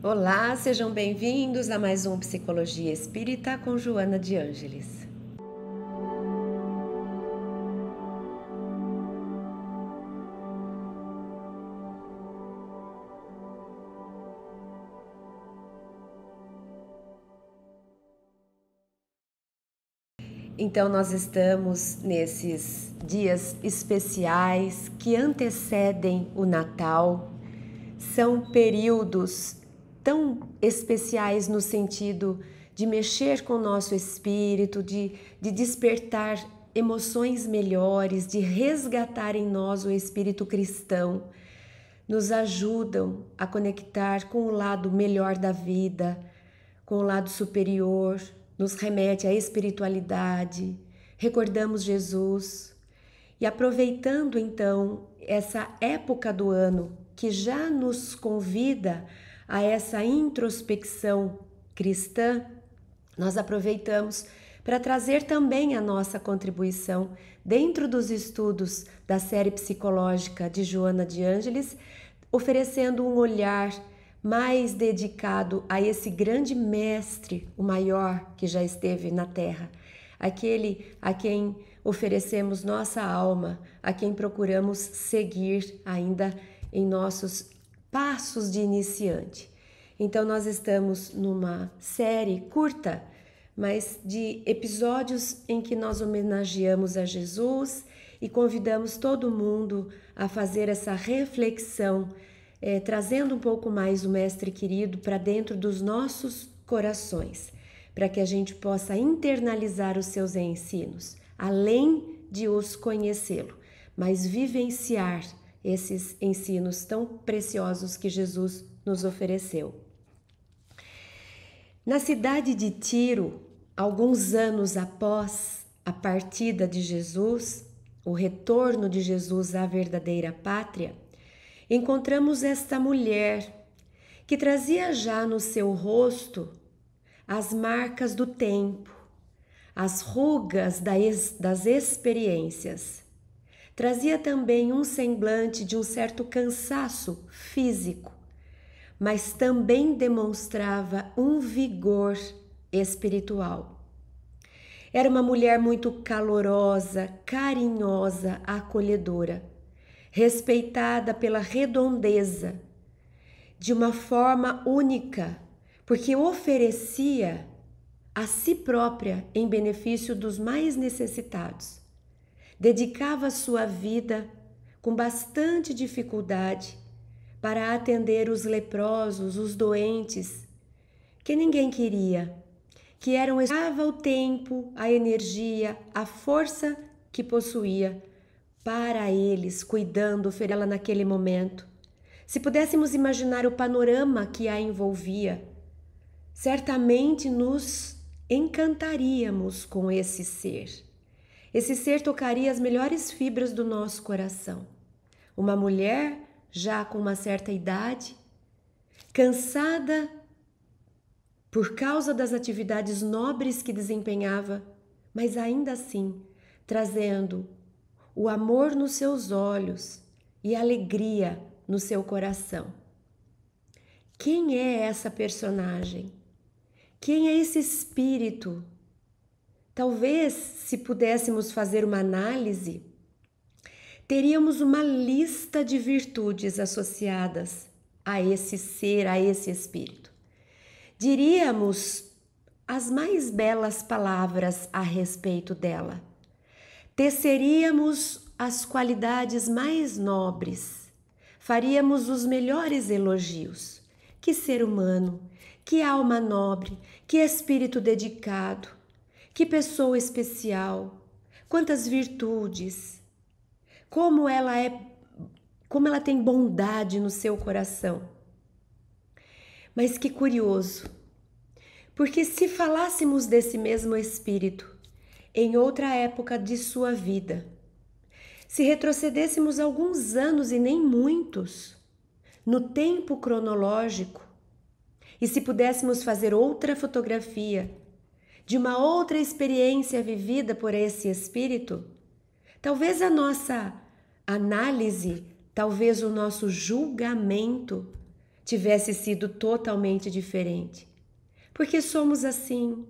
Olá, sejam bem-vindos a mais um Psicologia Espírita com Joana de Ângeles. Então, nós estamos nesses dias especiais que antecedem o Natal. São períodos tão especiais no sentido de mexer com o nosso espírito, de despertar emoções melhores, de resgatar em nós o espírito cristão. Nos ajudam a conectar com o lado melhor da vida, com o lado superior, nos remete à espiritualidade, recordamos Jesus e aproveitando então essa época do ano que já nos convida a essa introspecção cristã, nós aproveitamos para trazer também a nossa contribuição dentro dos estudos da série psicológica de Joana de Ângeles, oferecendo um olhar mais dedicado a esse grande mestre, o maior que já esteve na Terra, aquele a quem oferecemos nossa alma, a quem procuramos seguir ainda em nossos passos de iniciante. Então nós estamos numa série curta, mas de episódios em que nós homenageamos a Jesus e convidamos todo mundo a fazer essa reflexão, trazendo um pouco mais o Mestre querido para dentro dos nossos corações, para que a gente possa internalizar os seus ensinos, além de os conhecê-lo, mas vivenciar esses ensinos tão preciosos que Jesus nos ofereceu. Na cidade de Tiro, alguns anos após a partida de Jesus, o retorno de Jesus à verdadeira pátria, encontramos esta mulher que trazia já no seu rosto as marcas do tempo, as rugas das experiências. Trazia também um semblante de um certo cansaço físico, mas também demonstrava um vigor espiritual. Era uma mulher muito calorosa, carinhosa, acolhedora, respeitada pela redondeza, de uma forma única, porque oferecia a si própria em benefício dos mais necessitados. Dedicava sua vida com bastante dificuldade para atender os leprosos, os doentes, que ninguém queria, que usava o tempo, a energia, a força que possuía para eles, cuidando, oferecê-la naquele momento. Se pudéssemos imaginar o panorama que a envolvia, certamente nos encantaríamos com esse ser. Esse ser tocaria as melhores fibras do nosso coração. Uma mulher já com uma certa idade, cansada por causa das atividades nobres que desempenhava, mas ainda assim trazendo o amor nos seus olhos e a alegria no seu coração. Quem é essa personagem? Quem é esse espírito? Talvez, se pudéssemos fazer uma análise, teríamos uma lista de virtudes associadas a esse ser, a esse espírito. Diríamos as mais belas palavras a respeito dela. Teceríamos as qualidades mais nobres, faríamos os melhores elogios. Que ser humano, que alma nobre, que espírito dedicado, que pessoa especial, quantas virtudes, como ela tem bondade no seu coração. Mas que curioso, porque se falássemos desse mesmo espírito em outra época de sua vida, se retrocedêssemos alguns anos e nem muitos, no tempo cronológico, e se pudéssemos fazer outra fotografia de uma outra experiência vivida por esse espírito, talvez a nossa análise, talvez o nosso julgamento tivesse sido totalmente diferente. Porque somos assim,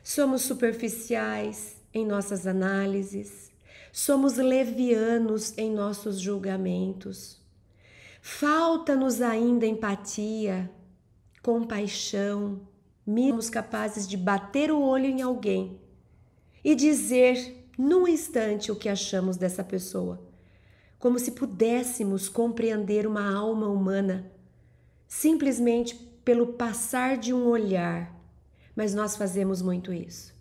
somos superficiais em nossas análises, somos levianos em nossos julgamentos. Falta-nos ainda empatia, compaixão, somos capazes de bater o olho em alguém e dizer num instante o que achamos dessa pessoa, como se pudéssemos compreender uma alma humana simplesmente pelo passar de um olhar, mas nós fazemos muito isso.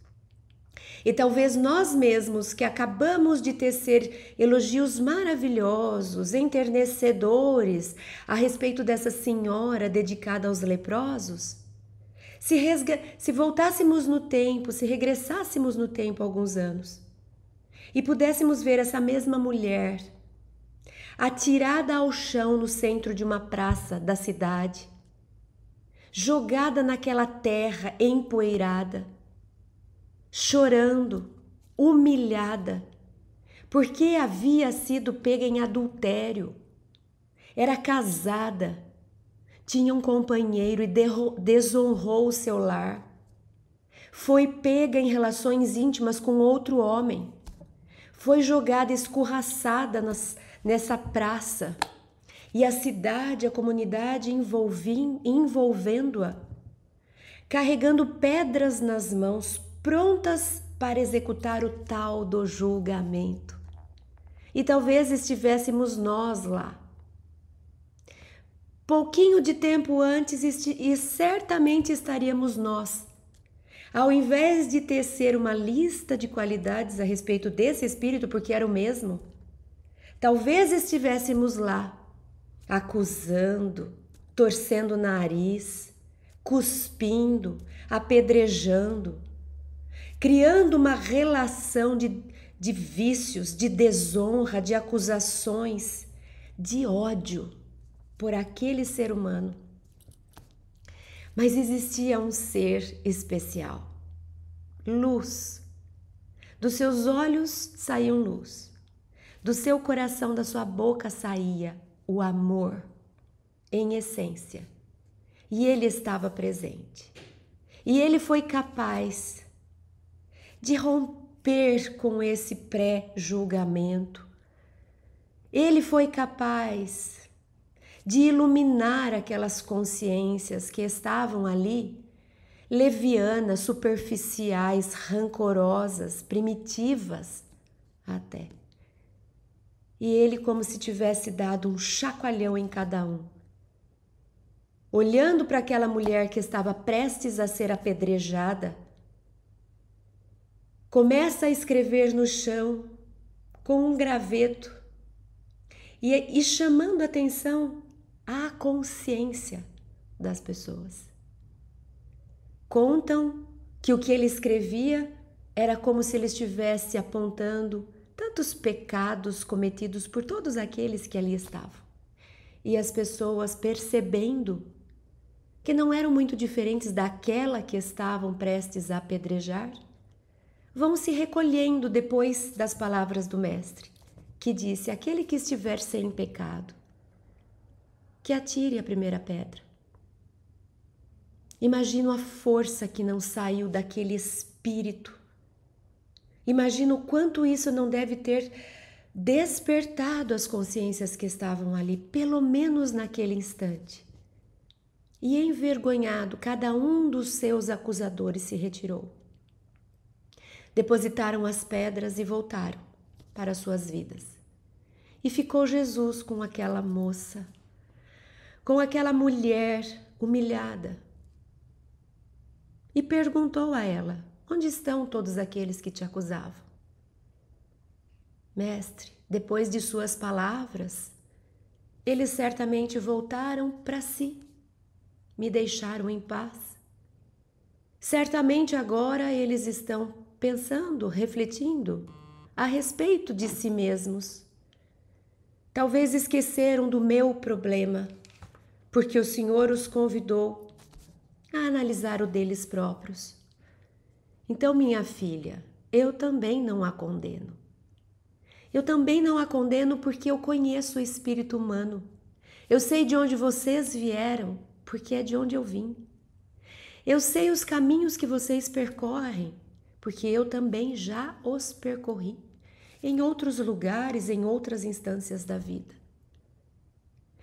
E talvez nós mesmos, que acabamos de tecer elogios maravilhosos, enternecedores a respeito dessa senhora dedicada aos leprosos, se voltássemos no tempo, se regressássemos no tempo alguns anos e pudéssemos ver essa mesma mulher atirada ao chão no centro de uma praça da cidade, jogada naquela terra empoeirada, chorando, humilhada, porque havia sido pega em adultério, era casada, tinha um companheiro e desonrou o seu lar, foi pega em relações íntimas com outro homem, foi jogada escorraçada nessa praça, e a cidade, a comunidade envolvendo-a, carregando pedras nas mãos, prontas para executar o tal do julgamento. E talvez estivéssemos nós lá. Pouquinho de tempo antes, e certamente estaríamos nós. Ao invés de tecer uma lista de qualidades a respeito desse espírito, porque era o mesmo, talvez estivéssemos lá, acusando, torcendo o nariz, cuspindo, apedrejando, criando uma relação de vícios, de desonra, de acusações, de ódio por aquele ser humano. Mas existia um ser especial, luz. Dos seus olhos saía luz, do seu coração, da sua boca saía o amor em essência. E ele estava presente. E ele foi capaz de romper com esse pré-julgamento. Ele foi capaz de iluminar aquelas consciências que estavam ali, levianas, superficiais, rancorosas, primitivas até. E ele, como se tivesse dado um chacoalhão em cada um, olhando para aquela mulher que estava prestes a ser apedrejada, começa a escrever no chão com um graveto e chamando atenção à consciência das pessoas. Contam que o que ele escrevia era como se ele estivesse apontando tantos pecados cometidos por todos aqueles que ali estavam. E as pessoas, percebendo que não eram muito diferentes daquela que estavam prestes a apedrejar, vão se recolhendo depois das palavras do mestre, que disse: aquele que estiver sem pecado, que atire a primeira pedra. Imagino a força que não saiu daquele espírito. Imagino o quanto isso não deve ter despertado as consciências que estavam ali, pelo menos naquele instante. E envergonhado, cada um dos seus acusadores se retirou. Depositaram as pedras e voltaram para suas vidas. E ficou Jesus com aquela moça, com aquela mulher humilhada. E perguntou a ela: onde estão todos aqueles que te acusavam? Mestre, depois de suas palavras, eles certamente voltaram para si, me deixaram em paz. Certamente agora eles estão pensando, refletindo a respeito de si mesmos. Talvez esqueceram do meu problema, porque o Senhor os convidou a analisar o deles próprios. Então, minha filha, eu também não a condeno. Eu também não a condeno porque eu conheço o espírito humano. Eu sei de onde vocês vieram, porque é de onde eu vim. Eu sei os caminhos que vocês percorrem, porque eu também já os percorri em outros lugares, em outras instâncias da vida.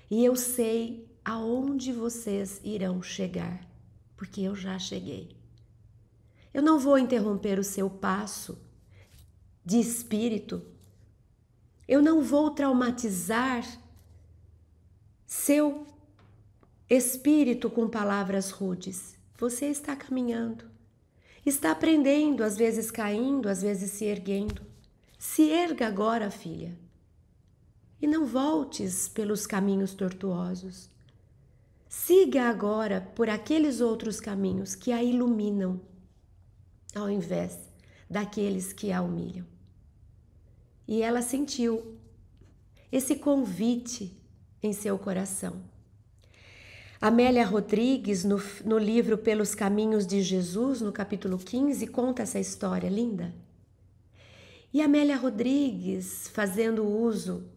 E eu sei aonde vocês irão chegar, porque eu já cheguei. Eu não vou interromper o seu passo de espírito. Eu não vou traumatizar seu espírito com palavras rudes. Você está caminhando, está aprendendo, às vezes caindo, às vezes se erguendo. Se erga agora, filha, e não voltes pelos caminhos tortuosos. Siga agora por aqueles outros caminhos que a iluminam, ao invés daqueles que a humilham. E ela sentiu esse convite em seu coração. Amélia Rodrigues, no livro Pelos Caminhos de Jesus, no capítulo 15, conta essa história linda. E Amélia Rodrigues, fazendo uso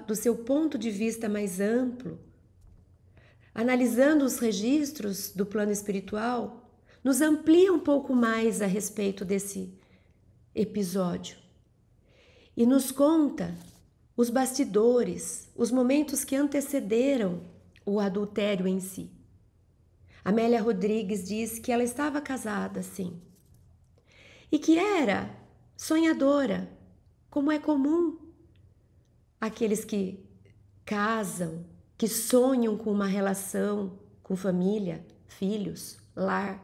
do seu ponto de vista mais amplo, analisando os registros do plano espiritual, nos amplia um pouco mais a respeito desse episódio e nos conta os bastidores, os momentos que antecederam o adultério em si. Amélia Rodrigues diz que ela estava casada, sim, e que era sonhadora, como é comum aqueles que casam, que sonham com uma relação, com família, filhos, lar.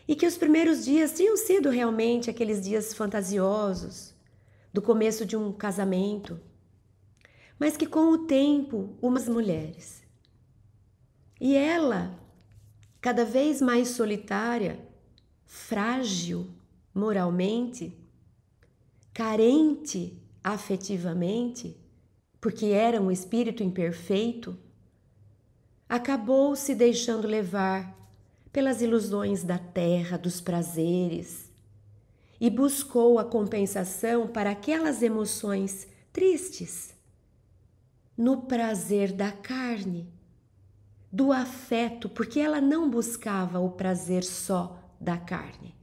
E que os primeiros dias tinham sido realmente aqueles dias fantasiosos, do começo de um casamento, mas que com o tempo, umas mulheres. E ela, cada vez mais solitária, frágil moralmente, carente afetivamente, porque era um espírito imperfeito, acabou se deixando levar pelas ilusões da terra, dos prazeres, e buscou a compensação para aquelas emoções tristes no prazer da carne, do afeto, porque ela não buscava o prazer só da carne.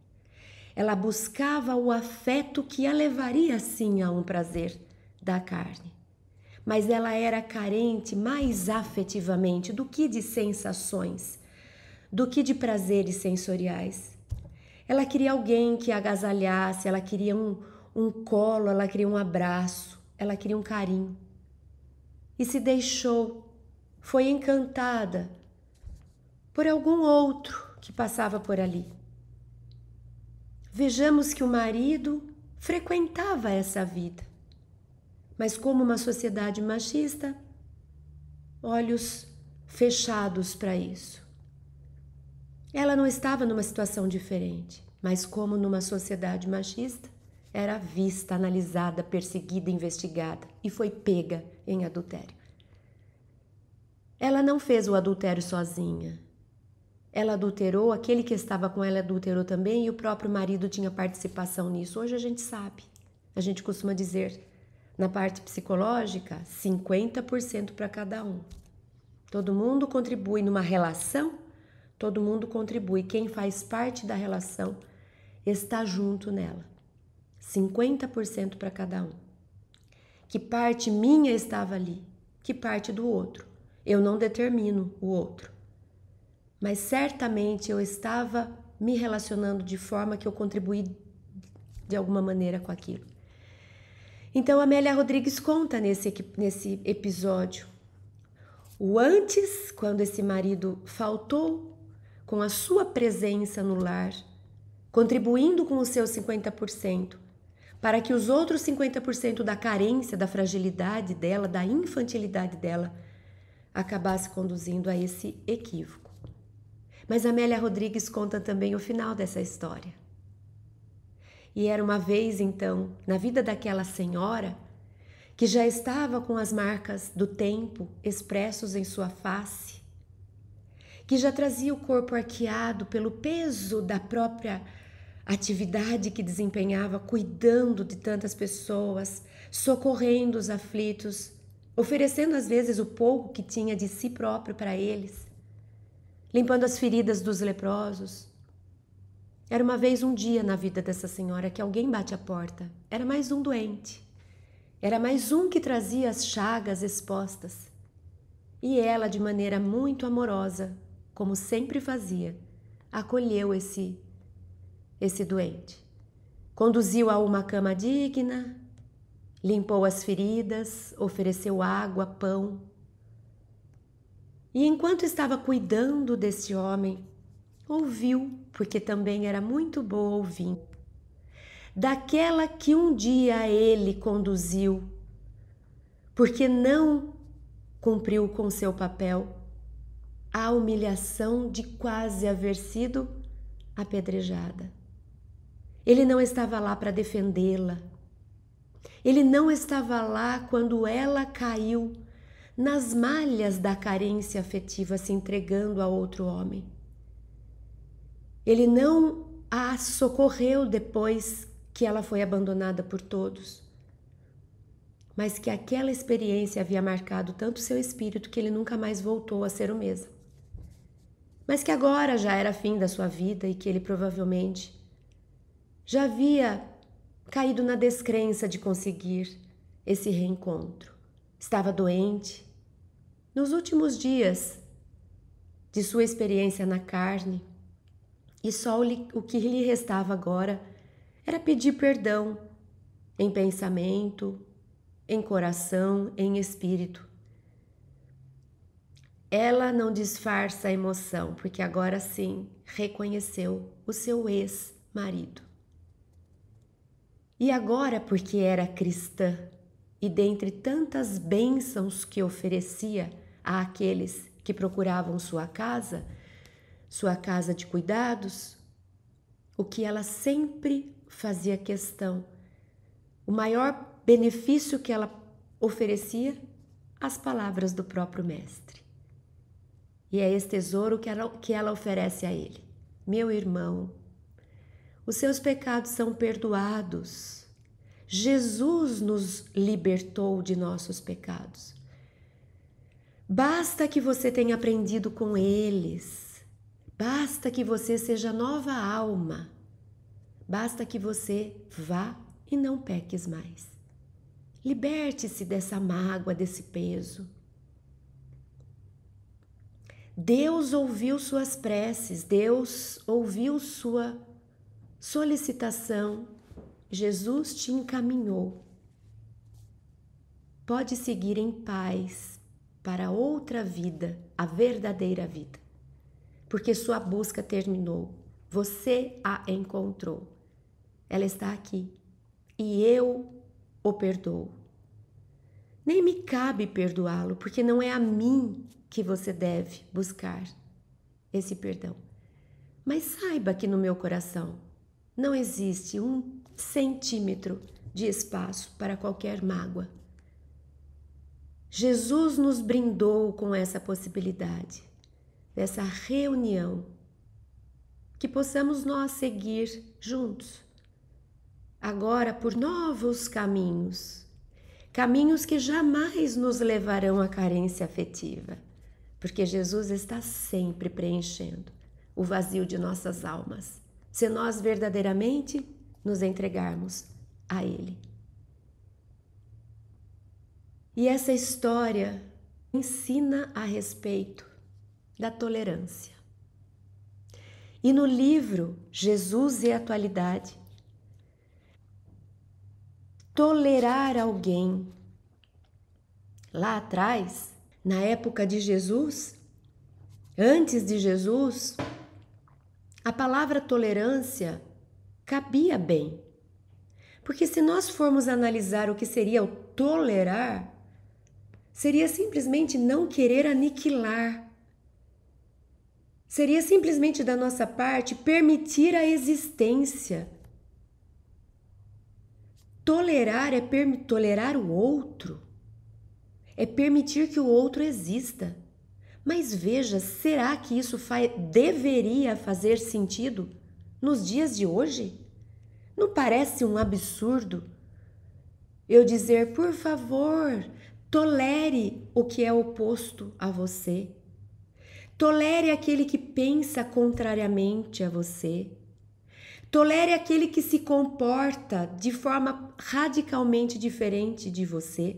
Ela buscava o afeto que a levaria sim a um prazer da carne. Mas ela era carente mais afetivamente do que de sensações, do que de prazeres sensoriais. Ela queria alguém que a agasalhasse, ela queria um colo, ela queria um abraço, ela queria um carinho. E se deixou, foi encantada por algum outro que passava por ali. Vejamos que o marido frequentava essa vida, mas como uma sociedade machista, olhos fechados para isso. Ela não estava numa situação diferente, mas como numa sociedade machista, era vista, analisada, perseguida, investigada e foi pega em adultério. Ela não fez o adultério sozinha. Ela adulterou, aquele que estava com ela adulterou também e o próprio marido tinha participação nisso. Hoje a gente sabe, a gente costuma dizer, na parte psicológica, 50% para cada um. Todo mundo contribui numa relação, todo mundo contribui. Quem faz parte da relação está junto nela. 50% para cada um. Que parte minha estava ali? Que parte do outro? Eu não determino o outro. Mas certamente eu estava me relacionando de forma que eu contribuí de alguma maneira com aquilo. Então, Amélia Rodrigues conta nesse episódio o antes, quando esse marido faltou com a sua presença no lar, contribuindo com os seus 50%, para que os outros 50% da carência, da fragilidade dela, da infantilidade dela, acabasse conduzindo a esse equívoco. Mas Amélia Rodrigues conta também o final dessa história. E era uma vez, então, na vida daquela senhora, que já estava com as marcas do tempo expressos em sua face, que já trazia o corpo arqueado pelo peso da própria atividade que desempenhava, cuidando de tantas pessoas, socorrendo os aflitos, oferecendo às vezes o pouco que tinha de si próprio para eles, limpando as feridas dos leprosos. Era uma vez um dia na vida dessa senhora que alguém bate a porta. Era mais um doente. Era mais um que trazia as chagas expostas. E ela, de maneira muito amorosa, como sempre fazia, acolheu esse doente. Conduziu a uma cama digna, limpou as feridas, ofereceu água, pão. E enquanto estava cuidando desse homem, ouviu, porque também era muito boa ouvindo, daquela que um dia ele conduziu, porque não cumpriu com seu papel, a humilhação de quase haver sido apedrejada. Ele não estava lá para defendê-la. Ele não estava lá quando ela caiu nas malhas da carência afetiva, se entregando a outro homem. Ele não a socorreu depois que ela foi abandonada por todos, mas que aquela experiência havia marcado tanto seu espírito que ele nunca mais voltou a ser o mesmo. Mas que agora já era fim da sua vida e que ele provavelmente já havia caído na descrença de conseguir esse reencontro. Estava doente. Nos últimos dias de sua experiência na carne, e só o que lhe restava agora era pedir perdão em pensamento, em coração, em espírito. Ela não disfarça a emoção, porque agora sim reconheceu o seu ex-marido. E agora, porque era cristã, e dentre tantas bênçãos que oferecia àqueles que procuravam sua casa de cuidados, o que ela sempre fazia questão, o maior benefício que ela oferecia, as palavras do próprio Mestre. E é esse tesouro que ela oferece a ele. Meu irmão, os seus pecados são perdoados. Jesus nos libertou de nossos pecados. Basta que você tenha aprendido com eles. Basta que você seja nova alma. Basta que você vá e não peques mais. Liberte-se dessa mágoa, desse peso. Deus ouviu suas preces, Deus ouviu sua solicitação. Jesus te encaminhou. Pode seguir em paz para outra vida, a verdadeira vida. Porque sua busca terminou. Você a encontrou. Ela está aqui. E eu o perdoo. Nem me cabe perdoá-lo, porque não é a mim que você deve buscar esse perdão. Mas saiba que no meu coração não existe 1 centímetro de espaço para qualquer mágoa. Jesus nos brindou com essa possibilidade, dessa reunião, que possamos nós seguir juntos, agora por novos caminhos, caminhos que jamais nos levarão à carência afetiva, porque Jesus está sempre preenchendo o vazio de nossas almas, se nós verdadeiramente nos entregarmos a Ele. E essa história ensina a respeito da tolerância. E no livro Jesus e a Atualidade, tolerar alguém, lá atrás, na época de Jesus, antes de Jesus, a palavra tolerância cabia bem. Porque se nós formos analisar o que seria o tolerar, seria simplesmente não querer aniquilar. Seria simplesmente da nossa parte permitir a existência. Tolerar é tolerar o outro, é permitir que o outro exista. Mas veja, será que isso deveria fazer sentido nos dias de hoje? Não parece um absurdo eu dizer, por favor, Tolere o que é oposto a você. Tolere aquele que pensa contrariamente a você. Tolere aquele que se comporta de forma radicalmente diferente de você.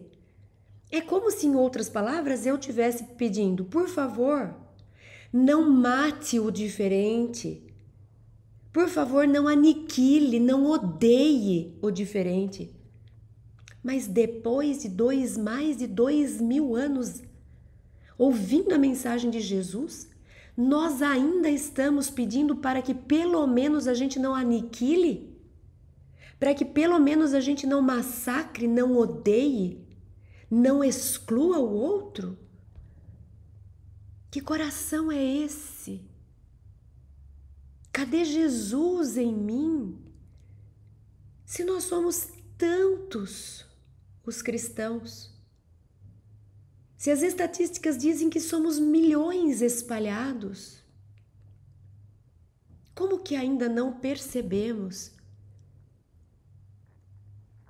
É como se, em outras palavras, eu estivesse pedindo, por favor, não mate o diferente. Por favor, não aniquile, não odeie o diferente. Mas depois de mais de 2000 anos ouvindo a mensagem de Jesus, nós ainda estamos pedindo para que pelo menos a gente não aniquile, para que pelo menos a gente não massacre, não odeie, não exclua o outro? Que coração é esse? Cadê Jesus em mim? Se nós somos tantos os cristãos, se as estatísticas dizem que somos milhões espalhados, como que ainda não percebemos?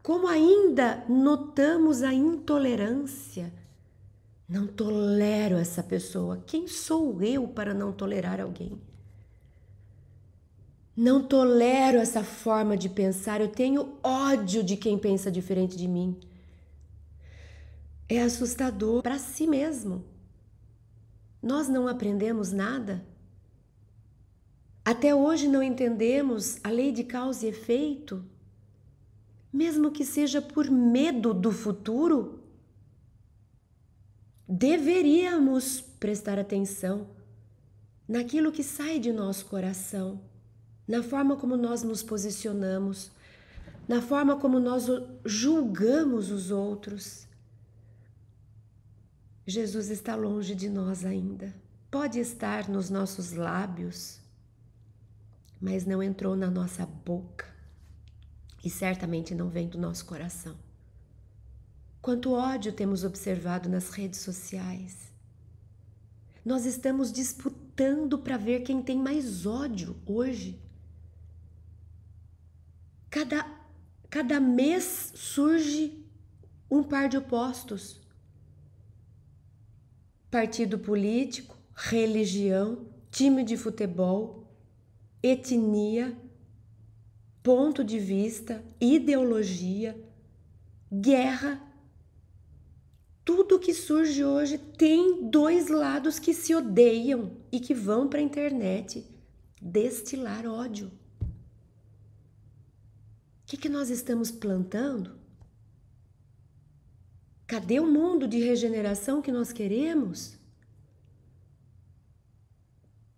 Como ainda notamos a intolerância? Não tolero essa pessoa. Quem sou eu para não tolerar alguém? Não tolero essa forma de pensar. Eu tenho ódio de quem pensa diferente de mim. É assustador para si mesmo. Nós não aprendemos nada. Até hoje não entendemos a lei de causa e efeito, mesmo que seja por medo do futuro. Deveríamos prestar atenção naquilo que sai de nosso coração, na forma como nós nos posicionamos, na forma como nós julgamos os outros. Jesus está longe de nós ainda. Pode estar nos nossos lábios, mas não entrou na nossa boca e certamente não vem do nosso coração. Quanto ódio temos observado nas redes sociais. Nós estamos disputando para ver quem tem mais ódio hoje. Cada mês surge um par de opostos. Partido político, religião, time de futebol, etnia, ponto de vista, ideologia, guerra. Tudo que surge hoje tem dois lados que se odeiam e que vão para a internet destilar ódio. O que nós estamos plantando? Cadê o mundo de regeneração que nós queremos?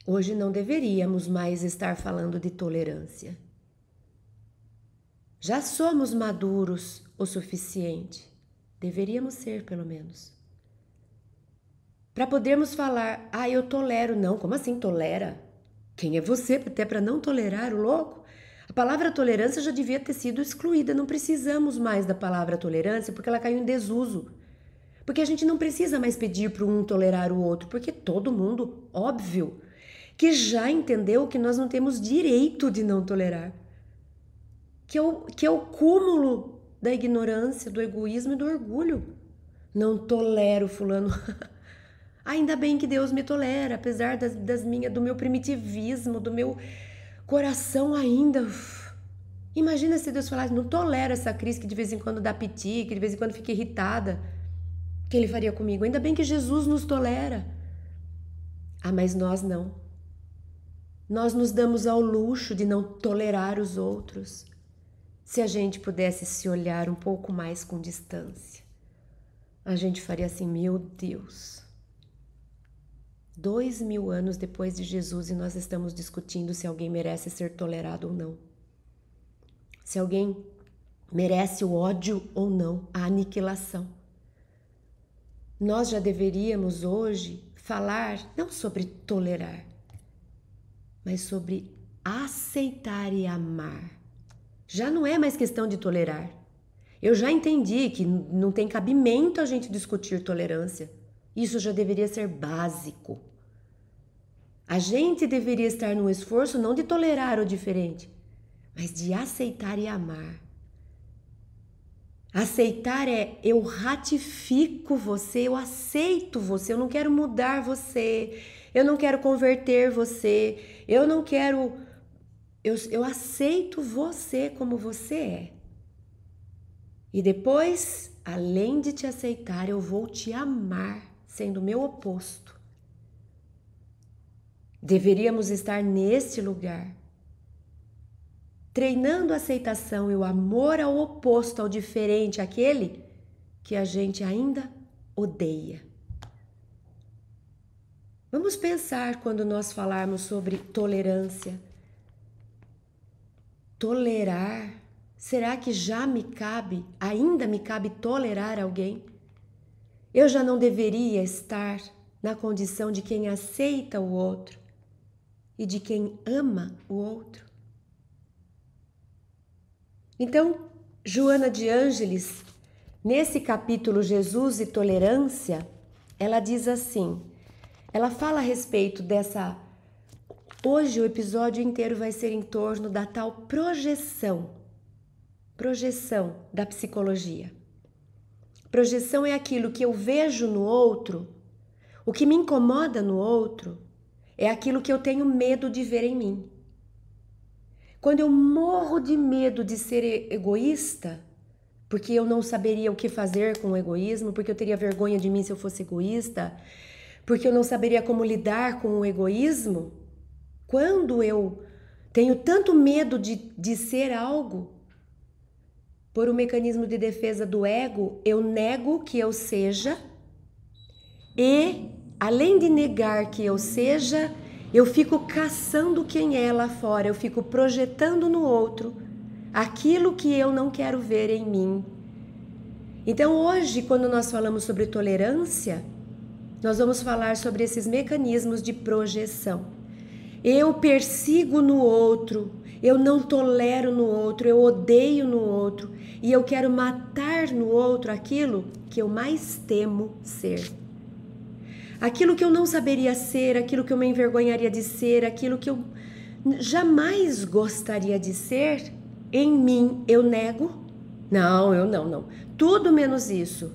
Hoje não deveríamos mais estar falando de tolerância. Já somos maduros o suficiente. Deveríamos ser, pelo menos. Para podermos falar, eu tolero. Não, como assim tolera? Quem é você até para não tolerar o louco? A palavra tolerância já devia ter sido excluída. Não precisamos mais da palavra tolerância porque ela caiu em desuso. Porque a gente não precisa mais pedir para um tolerar o outro, porque todo mundo, óbvio, que já entendeu que nós não temos direito de não tolerar. Que é o cúmulo da ignorância, do egoísmo e do orgulho. Não tolero fulano. Ainda bem que Deus me tolera, apesar do meu primitivismo, do meu coração ainda. Imagina se Deus falasse, não tolero essa Cris que de vez em quando dá piti, que de vez em quando fica irritada. O que ele faria comigo? Ainda bem que Jesus nos tolera. Mas nós não. Nós nos damos ao luxo de não tolerar os outros. Se a gente pudesse se olhar um pouco mais com distância, a gente faria assim, meu Deus. 2000 anos depois de Jesus e nós estamos discutindo se alguém merece ser tolerado ou não. Se alguém merece o ódio ou não, a aniquilação. Nós já deveríamos hoje falar não sobre tolerar, mas sobre aceitar e amar. Já não é mais questão de tolerar. Eu já entendi que não tem cabimento a gente discutir tolerância. Isso já deveria ser básico. A gente deveria estar num esforço não de tolerar o diferente, mas de aceitar e amar. Aceitar é eu ratifico você, eu aceito você, eu não quero mudar você, eu não quero converter você, eu não quero. Eu aceito você como você é. E depois, além de te aceitar, eu vou te amar, sendo o meu oposto. Deveríamos estar neste lugar, treinando a aceitação e o amor ao oposto, ao diferente, aquele que a gente ainda odeia. Vamos pensar quando nós falarmos sobre tolerância. Tolerar, será que já me cabe, ainda me cabe tolerar alguém? Eu já não deveria estar na condição de quem aceita o outro e de quem ama o outro? Então, Joana de Ângeles, nesse capítulo Jesus e Tolerância, ela diz assim, ela fala a respeito dessa. Hoje o episódio inteiro vai ser em torno da tal projeção da psicologia. Projeção é aquilo que eu vejo no outro, o que me incomoda no outro é aquilo que eu tenho medo de ver em mim. Quando eu morro de medo de ser egoísta, porque eu não saberia o que fazer com o egoísmo, porque eu teria vergonha de mim se eu fosse egoísta, porque eu não saberia como lidar com o egoísmo, quando eu tenho tanto medo de ser algo, por um mecanismo de defesa do ego, eu nego que eu seja e, além de negar que eu seja, eu fico caçando quem é lá fora, eu fico projetando no outro aquilo que eu não quero ver em mim. Então hoje, quando nós falamos sobre tolerância, nós vamos falar sobre esses mecanismos de projeção. Eu persigo no outro, eu não tolero no outro, eu odeio no outro e eu quero matar no outro aquilo que eu mais temo ser. Aquilo que eu não saberia ser, aquilo que eu me envergonharia de ser, aquilo que eu jamais gostaria de ser, em mim eu nego. Não, eu não. Tudo menos isso.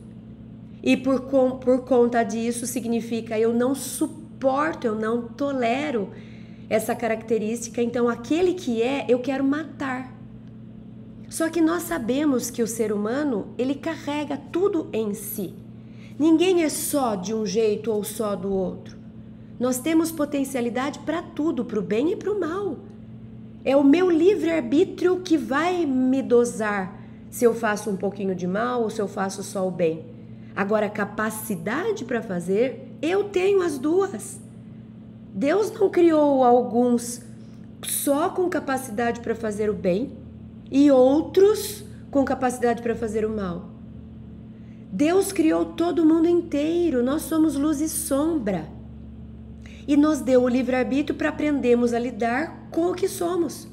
E por conta disso significa eu não suporto, eu não tolero essa característica, então aquele que é, eu quero matar. Só que nós sabemos que o ser humano, ele carrega tudo em si. Ninguém é só de um jeito ou só do outro. Nós temos potencialidade para tudo, para o bem e para o mal. É o meu livre-arbítrio que vai me dosar se eu faço um pouquinho de mal ou se eu faço só o bem. Agora, capacidade para fazer, eu tenho as duas. Deus não criou alguns só com capacidade para fazer o bem e outros com capacidade para fazer o mal. Deus criou todo mundo inteiro, nós somos luz e sombra. E nos deu o livre-arbítrio para aprendermos a lidar com o que somos.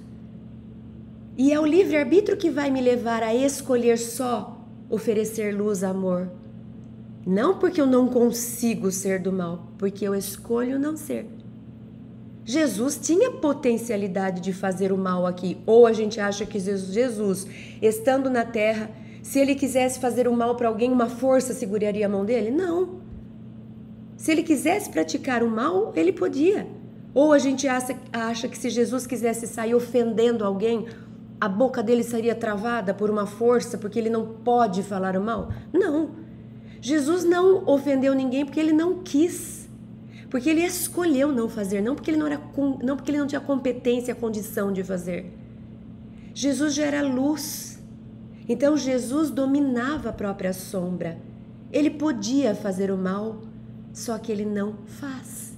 E é o livre-arbítrio que vai me levar a escolher só oferecer luz, amor. Não porque eu não consigo ser do mal, porque eu escolho não ser. Jesus tinha potencialidade de fazer o mal aqui, ou a gente acha que Jesus, estando na terra, se ele quisesse fazer o mal para alguém, uma força seguraria a mão dele? Não. Se ele quisesse praticar o mal, ele podia. Ou a gente acha que se Jesus quisesse sair ofendendo alguém, a boca dele seria travada por uma força, porque ele não pode falar o mal? Não. Jesus não ofendeu ninguém porque ele não quis. Porque ele escolheu não fazer, não porque ele não tinha competência, condição de fazer. Jesus já era luz. Então Jesus dominava a própria sombra. Ele podia fazer o mal, só que ele não faz.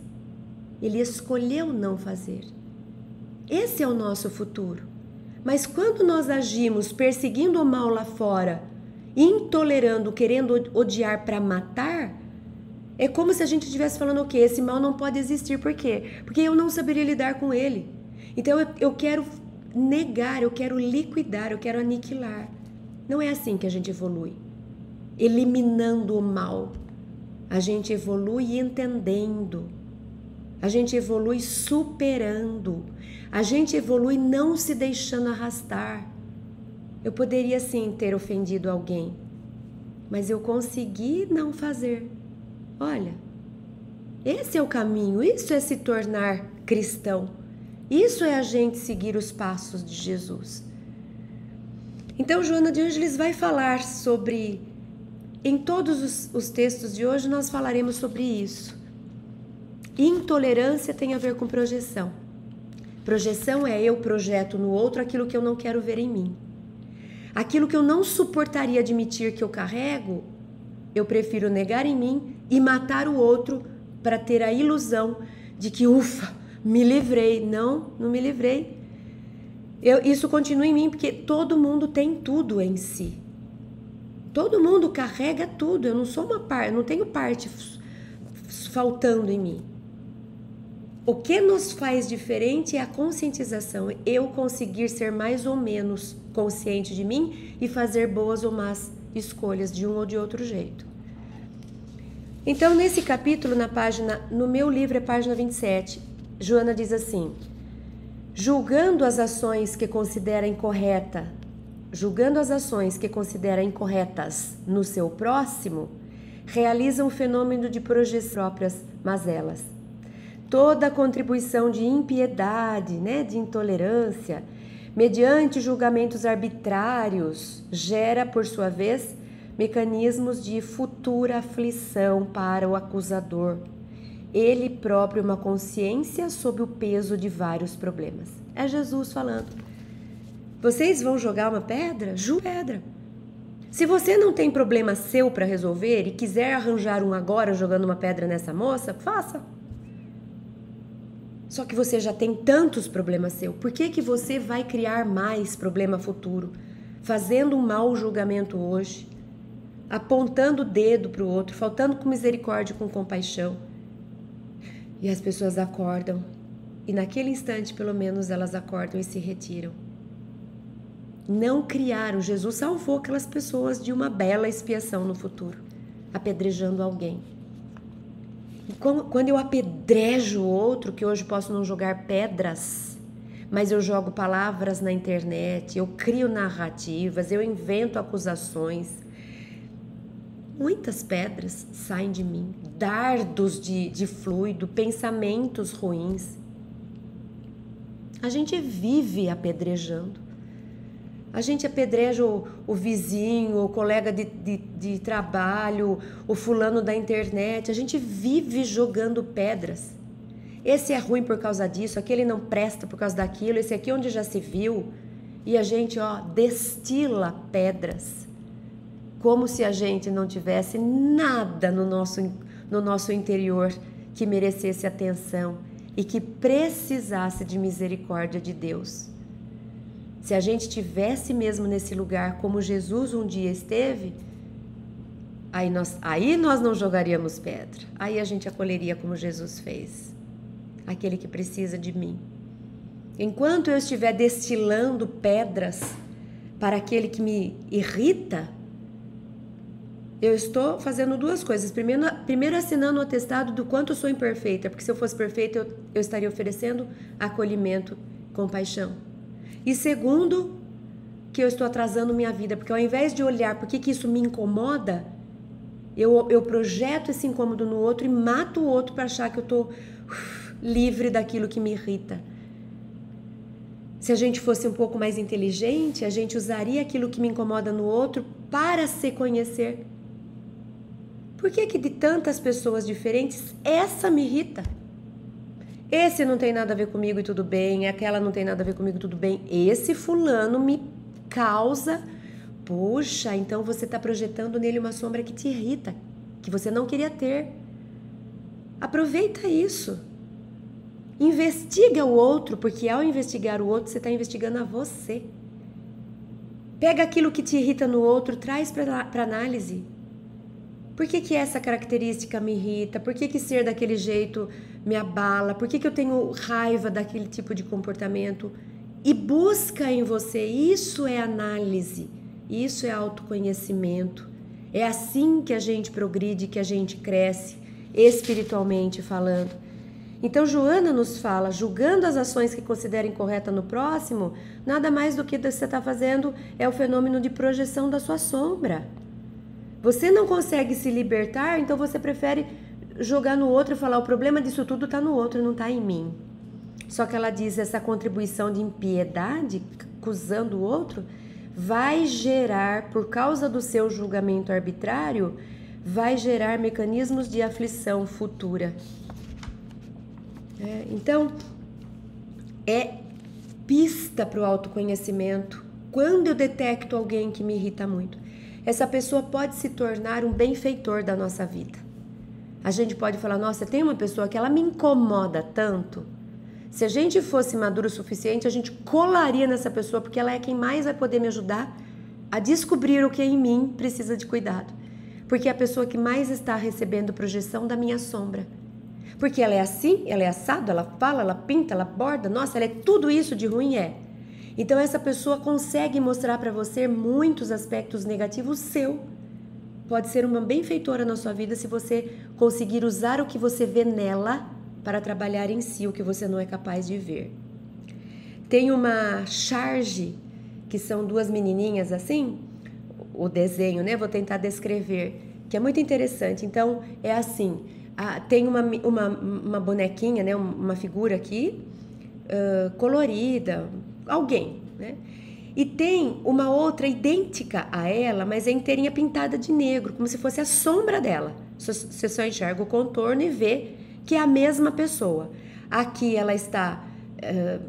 Ele escolheu não fazer. Esse é o nosso futuro. Mas quando nós agimos perseguindo o mal lá fora, intolerando, querendo odiar para matar, é como se a gente estivesse falando o quê? Esse mal não pode existir. Por quê? Porque eu não saberia lidar com ele. Então eu quero negar, eu quero liquidar, eu quero aniquilar. Não é assim que a gente evolui. Eliminando o mal. A gente evolui entendendo. A gente evolui superando. A gente evolui não se deixando arrastar. Eu poderia sim ter ofendido alguém, mas eu consegui não fazer. Olha, esse é o caminho, isso é se tornar cristão. Isso é a gente seguir os passos de Jesus. Então, Joana de Ângeles vai falar sobre, em todos os textos de hoje, nós falaremos sobre isso. Intolerância tem a ver com projeção. Projeção é eu projeto no outro aquilo que eu não quero ver em mim. Aquilo que eu não suportaria admitir que eu carrego, eu prefiro negar em mim e matar o outro para ter a ilusão de que, ufa, me livrei. Não me livrei. Isso continua em mim porque todo mundo tem tudo em si. Todo mundo carrega tudo. Eu não sou uma parte, não tenho parte faltando em mim. O que nos faz diferente é a conscientização. Eu conseguir ser mais ou menos consciente de mim e fazer boas ou más escolhas de um ou de outro jeito. Então, nesse capítulo, no meu livro é página 27, Joana diz assim: julgando as ações que considera incorretas no seu próximo, realiza um fenômeno de projeção próprias mazelas. Toda contribuição de impiedade, de intolerância, mediante julgamentos arbitrários, gera, por sua vez, mecanismos de futura aflição para o acusador. Ele próprio uma consciência sob o peso de vários problemas. É Jesus falando. Vocês vão jogar uma pedra? Julgue pedra. Se você não tem problema seu para resolver e quiser arranjar um agora jogando uma pedra nessa moça, faça. Só que você já tem tantos problemas seu. Por que você vai criar mais problema futuro? Fazendo um mau julgamento hoje, apontando o dedo para o outro, faltando com misericórdia e com compaixão. E as pessoas acordam. E naquele instante, pelo menos, elas acordam e se retiram. Não criaram. Jesus salvou aquelas pessoas de uma bela expiação no futuro, apedrejando alguém. E quando eu apedrejo o outro, que hoje posso não jogar pedras, mas eu jogo palavras na internet, eu crio narrativas, eu invento acusações, muitas pedras saem de mim, dardos de fluido, pensamentos ruins. A gente vive apedrejando. A gente apedreja o vizinho, o colega de trabalho, o fulano da internet. A gente vive jogando pedras. Esse é ruim por causa disso, aquele não presta por causa daquilo, esse aqui onde já se viu. E a gente, destila pedras. Como se a gente não tivesse nada no nosso interior que merecesse atenção e que precisasse de misericórdia de Deus. Se a gente tivesse mesmo nesse lugar como Jesus um dia esteve, aí nós não jogaríamos pedra. Aí a gente acolheria como Jesus fez. Aquele que precisa de mim. Enquanto eu estiver destilando pedras para aquele que me irrita, eu estou fazendo duas coisas. Primeiro assinando o atestado do quanto eu sou imperfeita, porque se eu fosse perfeita, eu estaria oferecendo acolhimento, compaixão. E segundo, que eu estou atrasando minha vida, porque ao invés de olhar por que isso me incomoda, eu projeto esse incômodo no outro e mato o outro para achar que eu estou livre daquilo que me irrita. Se a gente fosse um pouco mais inteligente, a gente usaria aquilo que me incomoda no outro para se conhecer. Por que de tantas pessoas diferentes, essa me irrita? Esse não tem nada a ver comigo e tudo bem, aquela não tem nada a ver comigo e tudo bem. Esse fulano me causa... Puxa, então você está projetando nele uma sombra que te irrita, que você não queria ter. Aproveita isso. Investiga o outro, porque ao investigar o outro, você está investigando a você. Pega aquilo que te irrita no outro, traz para análise. Por que essa característica me irrita? Por que ser daquele jeito me abala? Por que eu tenho raiva daquele tipo de comportamento? E busca em você. Isso é análise. Isso é autoconhecimento. É assim que a gente progride, que a gente cresce, espiritualmente falando. Então Joana nos fala, julgando as ações que considera incorreta no próximo, nada mais do que você está fazendo é o fenômeno de projeção da sua sombra. Você não consegue se libertar, então você prefere jogar no outro e falar, o problema disso tudo está no outro, não está em mim. Só que ela diz, essa contribuição de impiedade, acusando o outro, vai gerar, por causa do seu julgamento arbitrário, vai gerar mecanismos de aflição futura. Então, é pista para o autoconhecimento. Quando eu detecto alguém que me irrita muito, essa pessoa pode se tornar um benfeitor da nossa vida. A gente pode falar, nossa, tem uma pessoa que ela me incomoda tanto. Se a gente fosse maduro o suficiente, a gente colaria nessa pessoa, porque ela é quem mais vai poder me ajudar a descobrir o que em mim precisa de cuidado. Porque é a pessoa que mais está recebendo projeção da minha sombra. Porque ela é assim, ela é assado, ela fala, ela pinta, ela borda, nossa, ela é tudo isso de ruim, é. Então essa pessoa consegue mostrar para você muitos aspectos negativos seu. Pode ser uma benfeitora na sua vida se você conseguir usar o que você vê nela para trabalhar em si o que você não é capaz de ver. Tem uma charge, que são duas menininhas assim, o desenho, né? Vou tentar descrever, que é muito interessante. Então, é assim, tem uma bonequinha, né? Uma figura aqui, colorida, alguém, né? E tem uma outra idêntica a ela, mas é inteirinha pintada de negro, como se fosse a sombra dela. Você só enxerga o contorno e vê que é a mesma pessoa. Aqui ela está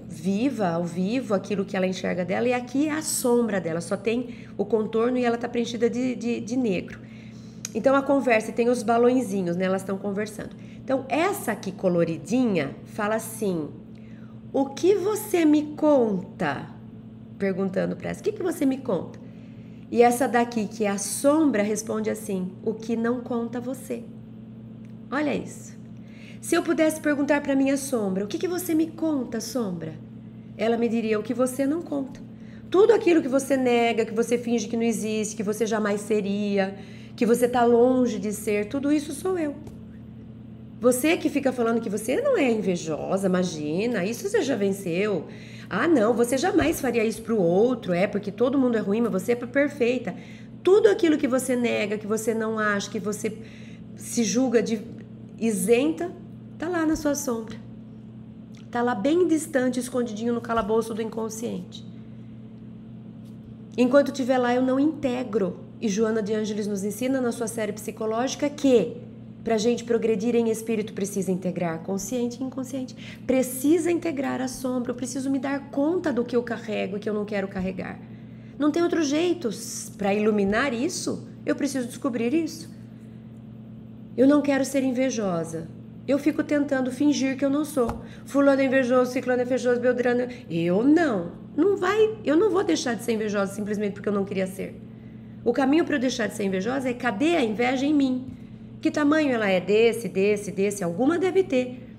viva, ao vivo, aquilo que ela enxerga dela, e aqui é a sombra dela, só tem o contorno e ela está preenchida de negro. Então a conversa, tem os balõezinhos, né? Elas estão conversando. Então essa aqui coloridinha fala assim, o que você me conta? Perguntando para essa, o que você me conta? E essa daqui, que é a sombra, responde assim, o que não conta você. Olha isso. Se eu pudesse perguntar para minha sombra, o que você me conta, sombra? Ela me diria o que você não conta. Tudo aquilo que você nega, que você finge que não existe, que você jamais seria, que você está longe de ser, tudo isso sou eu. Você que fica falando que você não é invejosa, imagina, isso você já venceu. Ah, não, você jamais faria isso pro outro, porque todo mundo é ruim, mas você é perfeita. Tudo aquilo que você nega, que você não acha, que você se julga de isenta, tá lá na sua sombra. Tá lá bem distante, escondidinho no calabouço do inconsciente. Enquanto estiver lá, eu não integro. E Joana de Ângeles nos ensina na sua série psicológica que para a gente progredir em espírito precisa integrar consciente e inconsciente. Precisa integrar a sombra. Eu preciso me dar conta do que eu carrego e que eu não quero carregar. Não tem outro jeito para iluminar isso. Eu preciso descobrir isso. Eu não quero ser invejosa. Eu fico tentando fingir que eu não sou. Fulano é invejoso, ciclano é invejoso, beltrano. Eu não. Eu não vou deixar de ser invejosa simplesmente porque eu não queria ser. O caminho para eu deixar de ser invejosa é cadê a inveja em mim? Que tamanho ela é? Desse, alguma deve ter.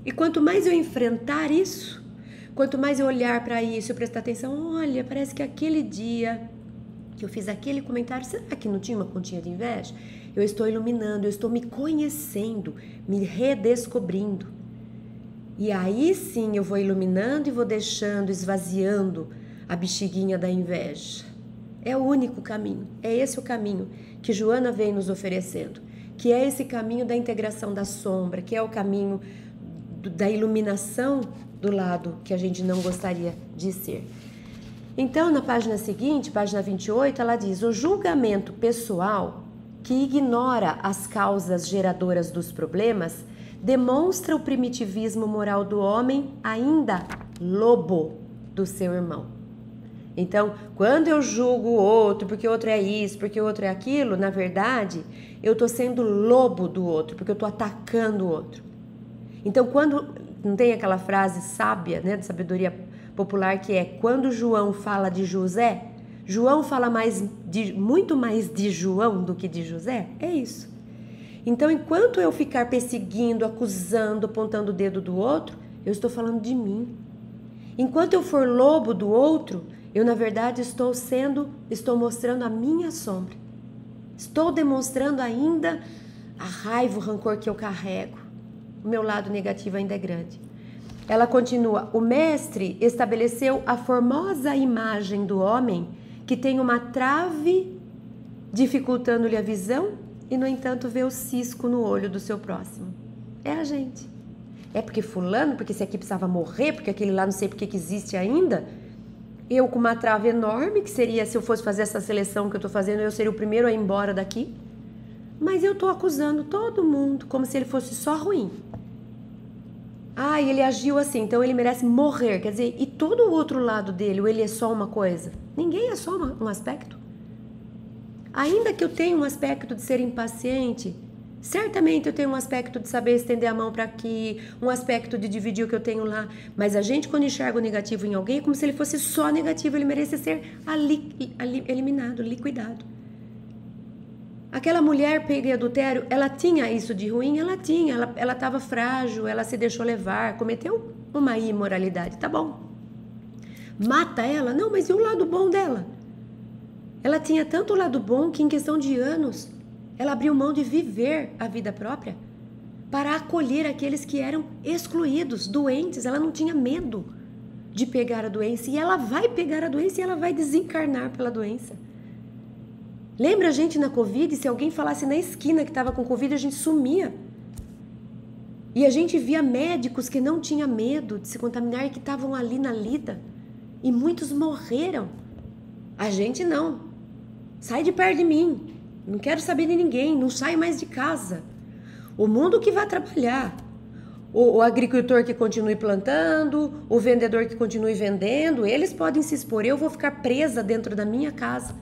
E quanto mais eu enfrentar isso, quanto mais eu olhar para isso, eu prestar atenção, olha, parece que aquele dia que eu fiz aquele comentário, será que não tinha uma pontinha de inveja? Eu estou iluminando, eu estou me conhecendo, me redescobrindo. E aí sim eu vou iluminando e vou deixando, esvaziando a bexiguinha da inveja. É o único caminho, é esse o caminho que Joana vem nos oferecendo, que é esse caminho da integração da sombra, que é o caminho da iluminação do lado que a gente não gostaria de ser. Então, na página seguinte, página 28, ela diz, o julgamento pessoal que ignora as causas geradoras dos problemas demonstra o primitivismo moral do homem ainda lobo do seu irmão. Então, quando eu julgo o outro, porque o outro é isso, porque o outro é aquilo, na verdade, eu estou sendo lobo do outro, porque eu estou atacando o outro. Então, quando não tem aquela frase sábia, né, de sabedoria popular, que é quando João fala de José, João fala muito mais de João do que de José? É isso. Então, enquanto eu ficar perseguindo, acusando, apontando o dedo do outro, eu estou falando de mim. Enquanto eu for lobo do outro, eu, na verdade, estou mostrando a minha sombra. Estou demonstrando ainda a raiva, o rancor que eu carrego. o meu lado negativo ainda é grande. Ela continua: o mestre estabeleceu a formosa imagem do homem que tem uma trave dificultando-lhe a visão e, no entanto, vê o cisco no olho do seu próximo. É a gente. É porque fulano, porque esse aqui precisava morrer, porque aquele lá não sei porque que existe ainda. Eu com uma trave enorme, que seria, se eu fosse fazer essa seleção que eu estou fazendo, eu seria o primeiro a ir embora daqui. Mas eu estou acusando todo mundo como se ele fosse só ruim. Ah, ele agiu assim, então ele merece morrer. Quer dizer, e todo o outro lado dele, ou ele é só uma coisa? Ninguém é só um aspecto. Ainda que eu tenha um aspecto de ser impaciente, certamente eu tenho um aspecto de saber estender a mão para aqui, um aspecto de dividir o que eu tenho lá. Mas a gente, quando enxerga o negativo em alguém, é como se ele fosse só negativo, ele merece ser eliminado, liquidado. Aquela mulher pega em adultério, ela tinha isso de ruim? Ela tinha, ela estava frágil, ela se deixou levar, cometeu uma imoralidade, tá bom. Mata ela? Não, mas e o lado bom dela? Ela tinha tanto o lado bom que em questão de anos, ela abriu mão de viver a vida própria para acolher aqueles que eram excluídos, doentes. Ela não tinha medo de pegar a doença, e ela vai pegar a doença e ela vai desencarnar pela doença. Lembra a gente na Covid, se alguém falasse na esquina que estava com Covid, a gente sumia. E a gente via médicos que não tinham medo de se contaminar e que estavam ali na lida. E muitos morreram. A gente não. Sai de perto de mim. Não quero saber de ninguém. Não sai mais de casa. O mundo que vai trabalhar. O agricultor que continue plantando, o vendedor que continue vendendo, eles podem se expor. Eu vou ficar presa dentro da minha casa.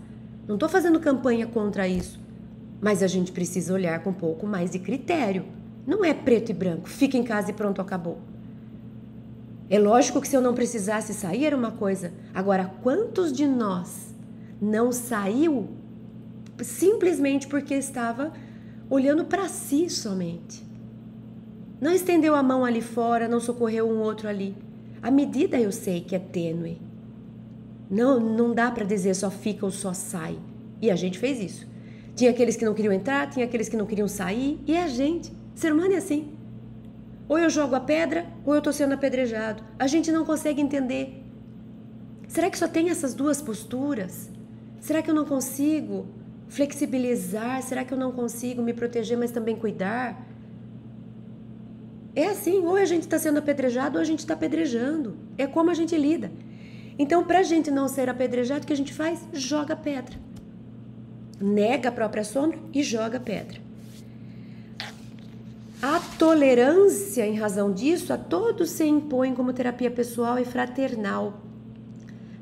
Não estou fazendo campanha contra isso, mas a gente precisa olhar com um pouco mais de critério. Não é preto e branco, fica em casa e pronto, acabou. É lógico que se eu não precisasse sair era uma coisa. Agora, quantos de nós não saiu simplesmente porque estava olhando para si somente? Não estendeu a mão ali fora, não socorreu um outro ali. A medida eu sei que é tênue. Não dá para dizer só fica ou só sai. E a gente fez isso. Tinha aqueles que não queriam entrar, tinha aqueles que não queriam sair. E a gente, ser humano é assim. Ou eu jogo a pedra, ou eu estou sendo apedrejado. A gente não consegue entender. Será que só tem essas duas posturas? Será que eu não consigo flexibilizar? Será que eu não consigo me proteger, mas também cuidar? É assim, ou a gente está sendo apedrejado, ou a gente está apedrejando. É como a gente lida. Então, para a gente não ser apedrejado, o que a gente faz? Joga pedra. Nega a própria sombra e joga pedra. A tolerância, em razão disso, a todos se impõe como terapia pessoal e fraternal,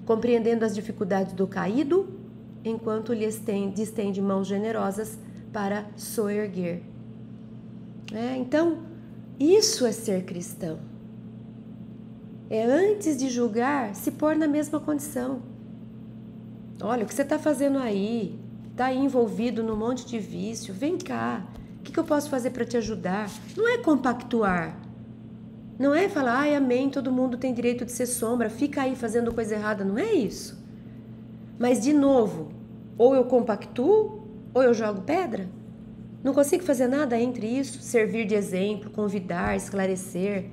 compreendendo as dificuldades do caído, enquanto lhe distende mãos generosas para soerguer. Então, isso é ser cristão. É antes de julgar, se pôr na mesma condição. Olha, o que você está fazendo aí? Está aí envolvido num monte de vício. Vem cá, o que eu posso fazer para te ajudar? Não é compactuar. Não é falar, ai, amém, todo mundo tem direito de ser sombra, fica aí fazendo coisa errada. Não é isso. Mas, de novo, ou eu compactuo, ou eu jogo pedra. Não consigo fazer nada entre isso. Servir de exemplo, convidar, esclarecer,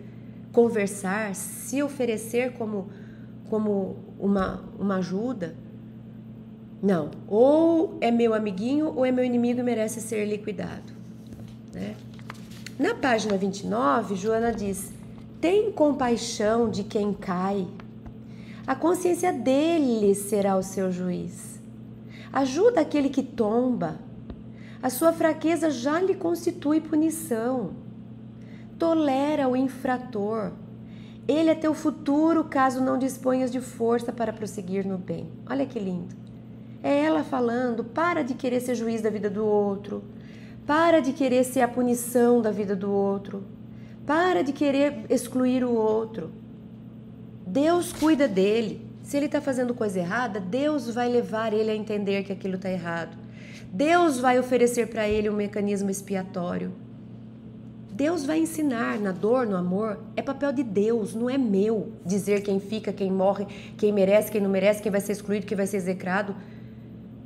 conversar, se oferecer como uma ajuda. Não, ou é meu amiguinho ou é meu inimigo e merece ser liquidado, né? Na página 29, Joana diz: tem compaixão de quem cai, a consciência dele será o seu juiz. Ajuda aquele que tomba, a sua fraqueza já lhe constitui punição. Tolera o infrator. Ele é teu futuro caso não disponhas de força para prosseguir no bem. Olha que lindo. É ela falando, para de querer ser juiz da vida do outro. Para de querer ser a punição da vida do outro. Para de querer excluir o outro. Deus cuida dele. Se ele está fazendo coisa errada, Deus vai levar ele a entender que aquilo está errado. Deus vai oferecer para ele um mecanismo expiatório. Deus vai ensinar na dor, no amor. É papel de Deus, não é meu dizer quem fica, quem morre, quem merece, quem não merece, quem vai ser excluído, quem vai ser execrado.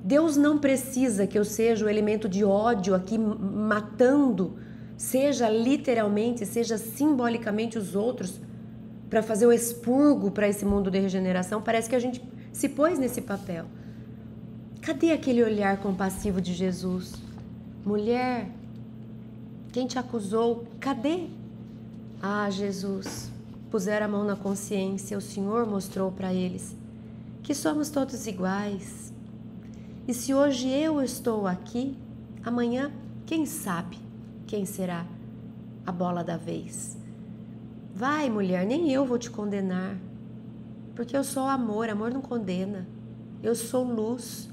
Deus não precisa que eu seja o elemento de ódio aqui matando seja literalmente, seja simbolicamente os outros, para fazer o expurgo para esse mundo de regeneração. Parece que a gente se pôs nesse papel. Cadê aquele olhar compassivo de Jesus? Mulher, quem te acusou? Cadê? Ah, Jesus, puseram a mão na consciência, o Senhor mostrou para eles que somos todos iguais. E se hoje eu estou aqui, amanhã, quem sabe quem será a bola da vez? Vai, mulher, nem eu vou te condenar, porque eu sou amor, amor não condena. Eu sou luz.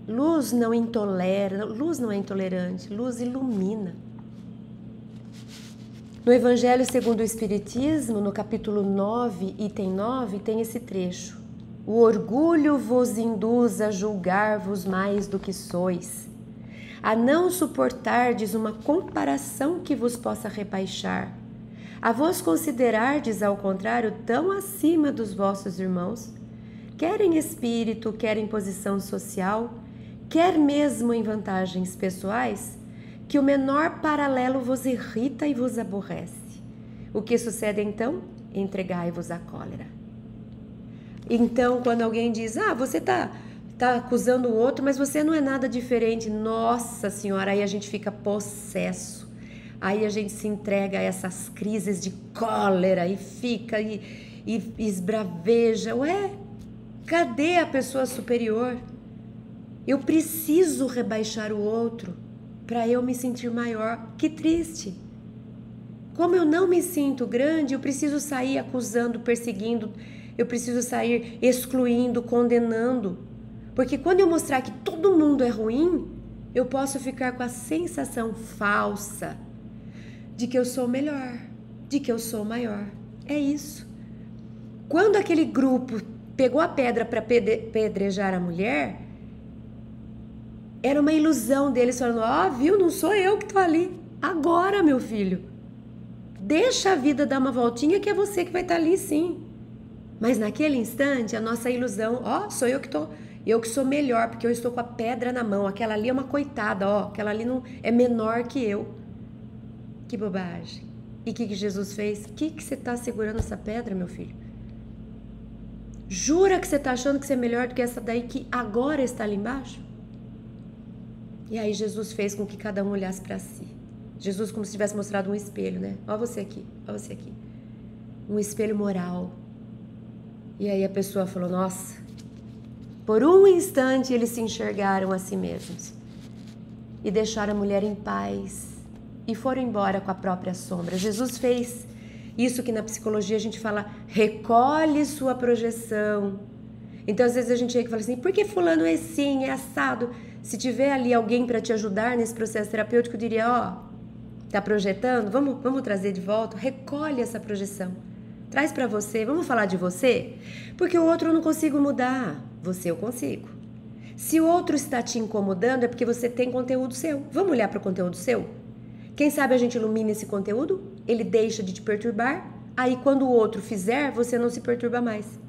Luz não intolera, luz não é intolerante, luz ilumina. No Evangelho segundo o Espiritismo, no capítulo 9, item 9, tem esse trecho. O orgulho vos induz a julgar-vos mais do que sois, a não suportardes uma comparação que vos possa rebaixar, a vos considerardes, ao contrário, tão acima dos vossos irmãos, quer em espírito, quer em posição social, quer mesmo em vantagens pessoais, que o menor paralelo vos irrita e vos aborrece. O que sucede então? Entregai-vos à cólera. Então, quando alguém diz, você tá acusando o outro, mas você não é nada diferente. Nossa Senhora, aí a gente fica possesso. Aí a gente se entrega a essas crises de cólera e fica e esbraveja. Ué, cadê a pessoa superior? Eu preciso rebaixar o outro para eu me sentir maior. Que triste. Como eu não me sinto grande, eu preciso sair acusando, perseguindo, eu preciso sair excluindo, condenando. Porque quando eu mostrar que todo mundo é ruim, eu posso ficar com a sensação falsa de que eu sou melhor, de que eu sou maior. É isso. Quando aquele grupo pegou a pedra para pedrejar a mulher, era uma ilusão deles falando, viu, não sou eu que tô ali. Agora, meu filho, deixa a vida dar uma voltinha que é você que vai estar ali sim. Mas naquele instante, a nossa ilusão, sou eu que sou melhor, porque eu estou com a pedra na mão. Aquela ali é uma coitada, aquela ali não é menor que eu. Que bobagem. E o que Jesus fez? O que você está segurando essa pedra, meu filho? Jura que você está achando que você é melhor do que essa daí que agora está ali embaixo? E aí Jesus fez com que cada um olhasse para si. Jesus como se tivesse mostrado um espelho, né? Ó você aqui, ó você aqui. Um espelho moral. E aí a pessoa falou, nossa, por um instante eles se enxergaram a si mesmos. E deixaram a mulher em paz. E foram embora com a própria sombra. Jesus fez isso que na psicologia a gente fala, recolhe sua projeção. Então às vezes a gente chega e fala assim, por que fulano é assim, é assado? Se tiver ali alguém para te ajudar nesse processo terapêutico, eu diria, tá projetando? Vamos trazer de volta? Recolhe essa projeção. Traz para você, vamos falar de você? Porque o outro eu não consigo mudar, você eu consigo. Se o outro está te incomodando é porque você tem conteúdo seu. Vamos olhar para o conteúdo seu? Quem sabe a gente ilumina esse conteúdo? Ele deixa de te perturbar, aí quando o outro fizer, você não se perturba mais.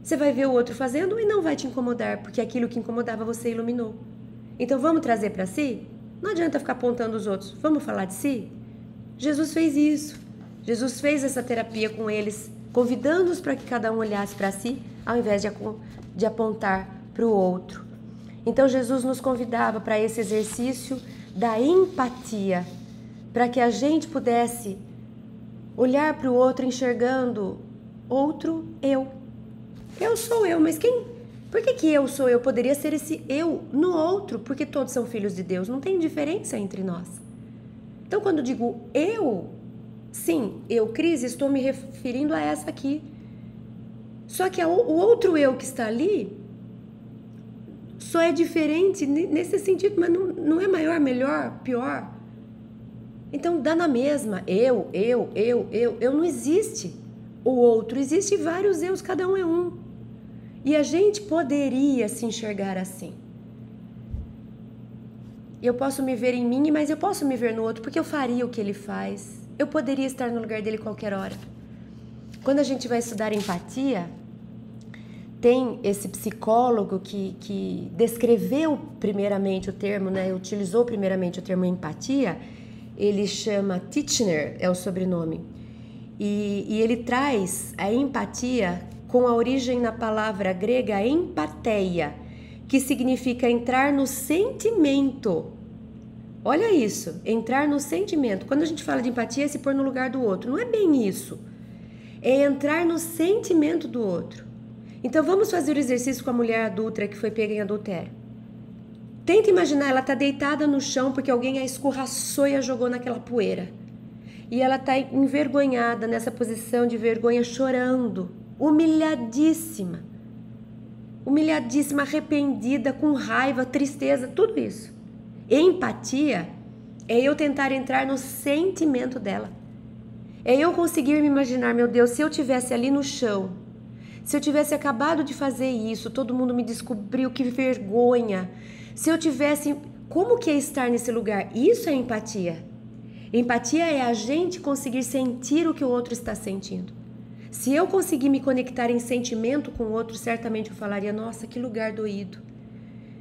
Você vai ver o outro fazendo e não vai te incomodar, porque aquilo que incomodava você iluminou. Então vamos trazer para si? Não adianta ficar apontando os outros, vamos falar de si? Jesus fez isso. Jesus fez essa terapia com eles, convidando-os para que cada um olhasse para si, ao invés de apontar para o outro. Então Jesus nos convidava para esse exercício da empatia, para que a gente pudesse olhar para o outro enxergando outro eu. Eu sou eu, mas por que eu sou eu? Poderia ser esse eu no outro, porque todos são filhos de Deus, não tem diferença entre nós. Então quando digo eu, sim, eu, Cris, estou me referindo a essa aqui. Só que o outro eu que está ali só é diferente nesse sentido, mas não é maior, melhor, pior. Então dá na mesma, eu não existe. O outro existe vários eus, cada um é um. E a gente poderia se enxergar assim. Eu posso me ver em mim, mas eu posso me ver no outro, porque eu faria o que ele faz. Eu poderia estar no lugar dele qualquer hora. Quando a gente vai estudar empatia, tem esse psicólogo que descreveu primeiramente o termo, né, utilizou primeiramente o termo empatia, ele chama Titchener, é o sobrenome, e ele traz a empatia com a origem na palavra grega empatheia, que significa entrar no sentimento. Olha isso, entrar no sentimento. Quando a gente fala de empatia, é se pôr no lugar do outro. Não é bem isso. É entrar no sentimento do outro. Então vamos fazer o exercício com a mulher adúltera que foi pega em adultério. Tenta imaginar, ela está deitada no chão porque alguém a escorraçou e a jogou naquela poeira. E ela está envergonhada, nessa posição de vergonha, chorando, humilhadíssima. Humilhadíssima, arrependida, com raiva, tristeza, tudo isso. Empatia é eu tentar entrar no sentimento dela. É eu conseguir me imaginar, meu Deus, se eu tivesse ali no chão, se eu tivesse acabado de fazer isso, todo mundo me descobriu, que vergonha. Se eu tivesse, como que é estar nesse lugar? Isso é empatia. Empatia é a gente conseguir sentir o que o outro está sentindo. Se eu conseguir me conectar em sentimento com o outro, certamente eu falaria, nossa, que lugar doído.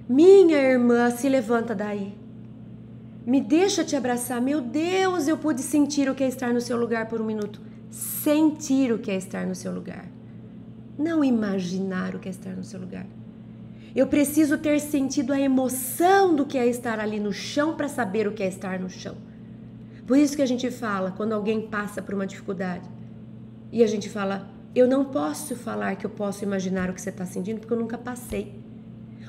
Minha irmã, se levanta daí. Me deixa te abraçar. Meu Deus, eu pude sentir o que é estar no seu lugar por um minuto. Sentir o que é estar no seu lugar. Não imaginar o que é estar no seu lugar. Eu preciso ter sentido a emoção do que é estar ali no chão para saber o que é estar no chão. Por isso que a gente fala, quando alguém passa por uma dificuldade, e a gente fala, eu não posso falar que eu posso imaginar o que você está sentindo, porque eu nunca passei.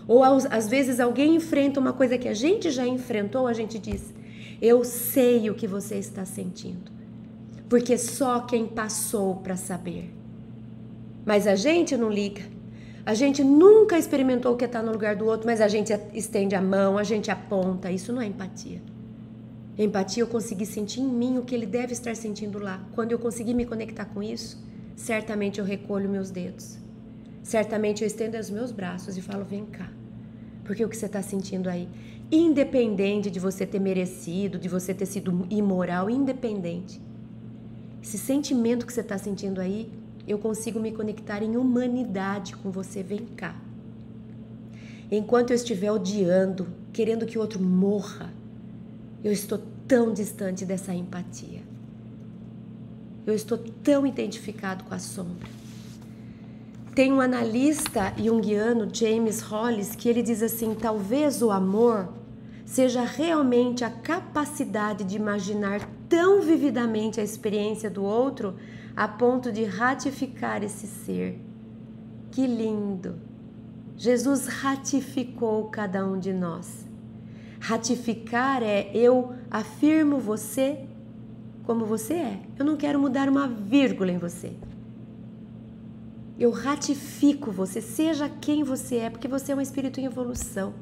Ou às vezes alguém enfrenta uma coisa que a gente já enfrentou, a gente diz, eu sei o que você está sentindo, porque só quem passou para saber. Mas a gente não liga, a gente nunca experimentou o que está no lugar do outro, mas a gente estende a mão, a gente aponta, isso não é empatia. Empatia, eu consegui sentir em mim o que ele deve estar sentindo lá. Quando eu conseguir me conectar com isso, certamente eu recolho meus dedos. Certamente eu estendo os meus braços e falo, vem cá. Porque o que você está sentindo aí, independente de você ter merecido, de você ter sido imoral, independente. Esse sentimento que você está sentindo aí, eu consigo me conectar em humanidade com você, vem cá. Enquanto eu estiver odiando, querendo que o outro morra, eu estou tão distante dessa empatia. Eu estou tão identificado com a sombra. Tem um analista junguiano, James Hollis, que ele diz assim, talvez o amor seja realmente a capacidade de imaginar tão vividamente a experiência do outro a ponto de ratificar esse ser. Que lindo! Jesus ratificou cada um de nós. Ratificar é eu afirmo você como você é. Eu não quero mudar uma vírgula em você. Eu ratifico você, seja quem você é, porque você é um espírito em evolução.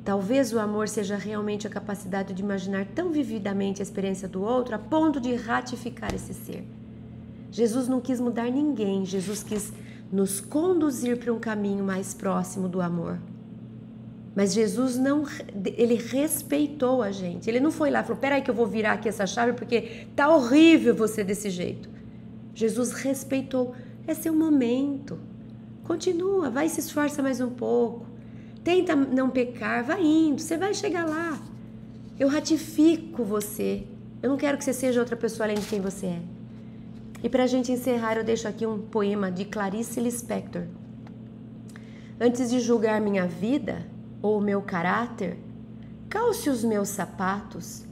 Talvez o amor seja realmente a capacidade de imaginar tão vividamente a experiência do outro a ponto de ratificar esse ser. Jesus não quis mudar ninguém, Jesus quis nos conduzir para um caminho mais próximo do amor. Mas Jesus ele respeitou a gente. Ele não foi lá e falou, peraí que eu vou virar aqui essa chave porque tá horrível você desse jeito. Jesus respeitou. É seu momento. Continua, vai, se esforça mais um pouco. Tenta não pecar, vai indo, você vai chegar lá. Eu ratifico você. Eu não quero que você seja outra pessoa além de quem você é. E para a gente encerrar, eu deixo aqui um poema de Clarice Lispector. Antes de julgar minha vida ou meu caráter, calce os meus sapatos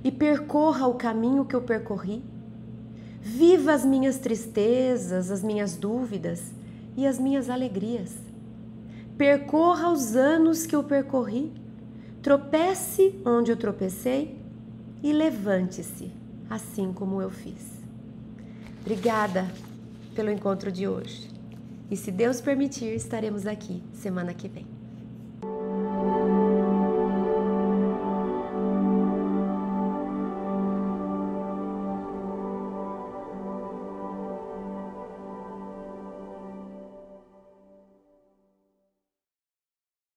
e percorra o caminho que eu percorri. Viva as minhas tristezas, as minhas dúvidas e as minhas alegrias. Percorra os anos que eu percorri, tropece onde eu tropecei e levante-se, assim como eu fiz. Obrigada pelo encontro de hoje. E se Deus permitir, estaremos aqui semana que vem.